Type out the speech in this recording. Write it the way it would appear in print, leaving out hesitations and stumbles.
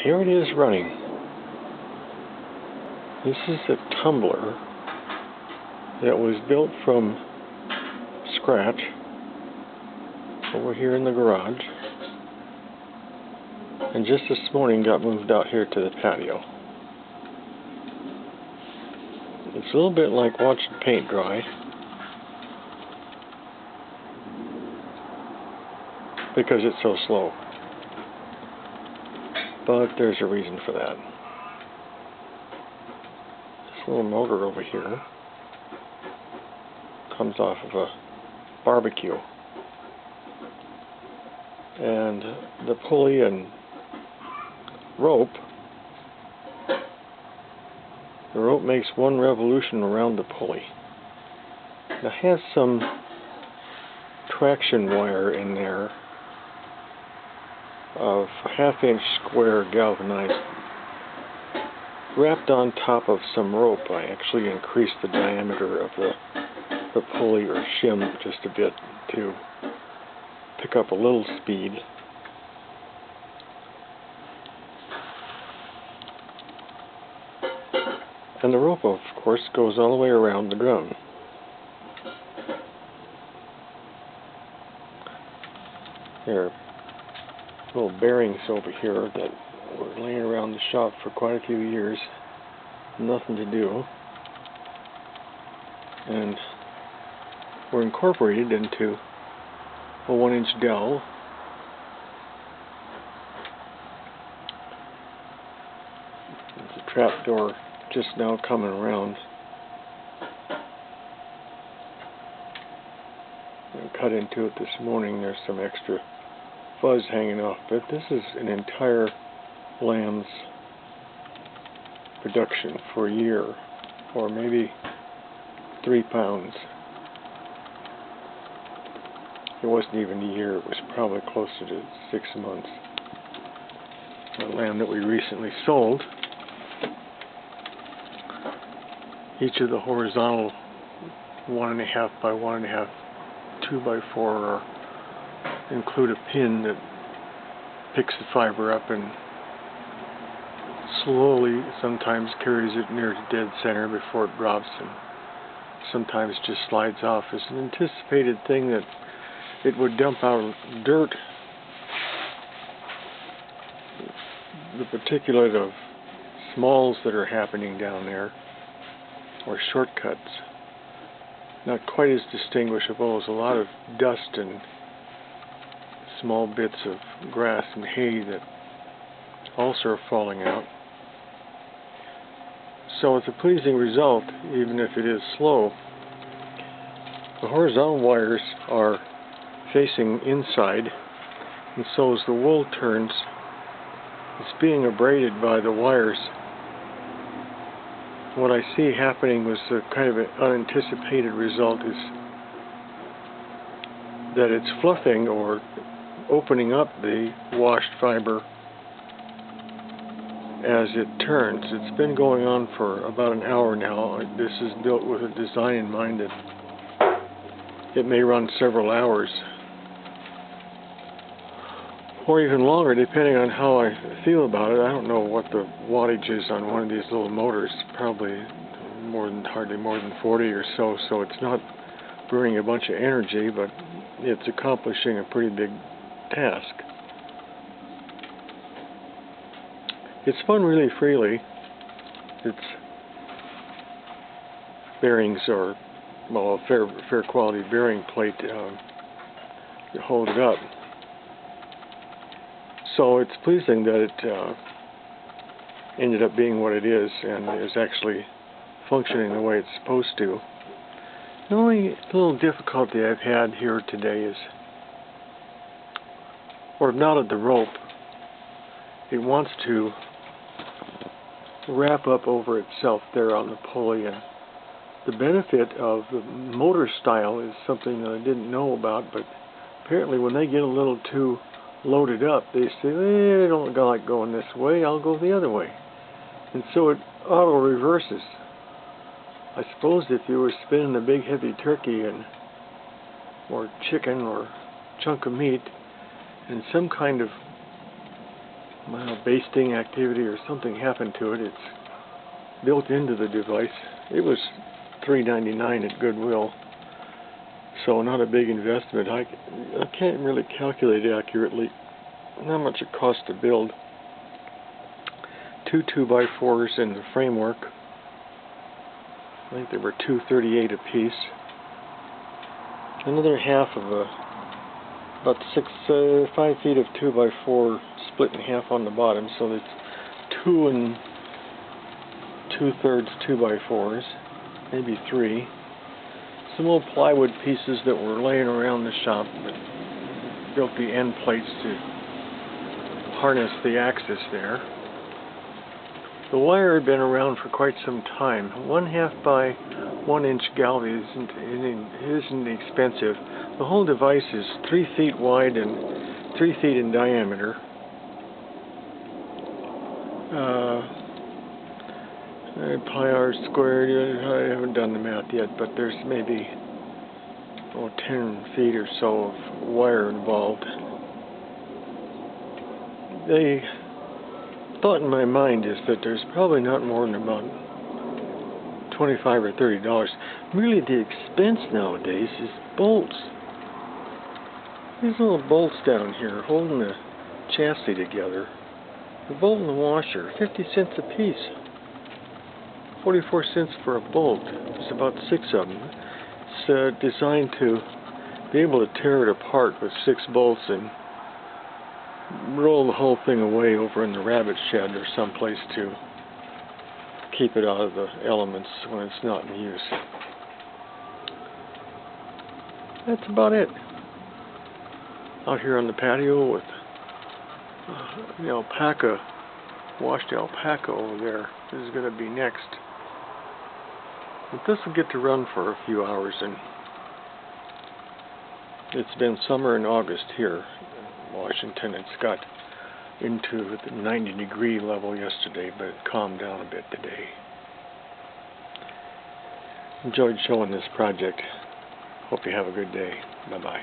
here it is running. This is a tumbler that was built from scratch over here in the garage, and just this morning got moved out here to the patio. It's a little bit like watching paint dry, because it's so slow. But there's a reason for that. This little motor over here comes off of a barbecue. And the pulley and rope, the rope makes one revolution around the pulley. Now it has some traction wire in there of a half-inch square galvanized, wrapped on top of some rope. I actually increased the diameter of the pulley or shim just a bit to pick up a little speed. And the rope, of course, goes all the way around the drum. There are little bearings over here that were laying around the shop for quite a few years. Nothing to do. And were incorporated into a 1-inch dowel. There's a trap door just now coming around. I cut into it this morning. There's some extra fuzz hanging off, but this is an entire lamb's production for a year, or maybe 3 pounds. It wasn't even a year, it was probably closer to 6 months. A lamb that we recently sold. Each of the horizontal 1.5 by 1.5, 2 by 4 include a pin that picks the fiber up and slowly sometimes carries it near to dead center before it drops, and sometimes just slides off. It's an anticipated thing that it would dump out dirt, the particulate of smalls that are happening down there, or shortcuts. Not quite as distinguishable as a lot of dust and small bits of grass and hay that also are falling out. So it's a pleasing result, even if it is slow. The horizontal wires are facing inside, and so as the wool turns, it's being abraded by the wires. What I see happening was a kind of an unanticipated result is that it's fluffing or opening up the washed fiber as it turns. It's been going on for about an hour now. This is built with a design in mind that it may run several hours, or even longer, depending on how I feel about it. I don't know what the wattage is on one of these little motors. Probably hardly more than 40 or so, so it's not burning a bunch of energy, but it's accomplishing a pretty big task. It's spun really freely. Its bearings are, well, a fair quality bearing plate to hold it up. So it's pleasing that it ended up being what it is and is actually functioning the way it's supposed to. The only little difficulty I've had here today is, or I've knotted the rope. It wants to wrap up over itself there on the pulley, and the benefit of the motor style is something that I didn't know about, but apparently when they get a little too loaded up, they say, I don't like going this way, I'll go the other way. And so it auto-reverses. I suppose if you were spinning a big heavy turkey or chicken or chunk of meat, and some kind of basting activity or something happened to it. It's built into the device. It was $3.99 at Goodwill, so not a big investment. I can't really calculate accurately how much it cost to build. 2 2x4s in the framework. I think they were $2.38 a piece. Another half of about 5 feet of 2x4 split in half on the bottom, so that's 2 2/3 2x4s, maybe 3. Some old plywood pieces that were laying around the shop, but built the end plates to harness the axis there. The wire had been around for quite some time. 1/2 by 1 inch galv isn't expensive. The whole device is 3 feet wide and 3 feet in diameter. Pi r squared, I haven't done the math yet, but there's maybe 10 feet or so of wire involved. The thought in my mind is that there's probably not more than about $25 or $30. Really, the expense nowadays is bolts. These little bolts down here holding the chassis together. The bolt and the washer, 50 cents a piece. 44 cents for a bolt. There's about 6 of them. It's designed to be able to tear it apart with 6 bolts and roll the whole thing away over in the rabbit shed or someplace to keep it out of the elements when it's not in use. That's about it. Out here on the patio with the alpaca, washed alpaca over there. This is going to be next. But this will get to run for a few hours, and it's been summer in August here in Washington. It's got into the 90-degree level yesterday, but it calmed down a bit today. Enjoyed showing this project. Hope you have a good day. Bye-bye.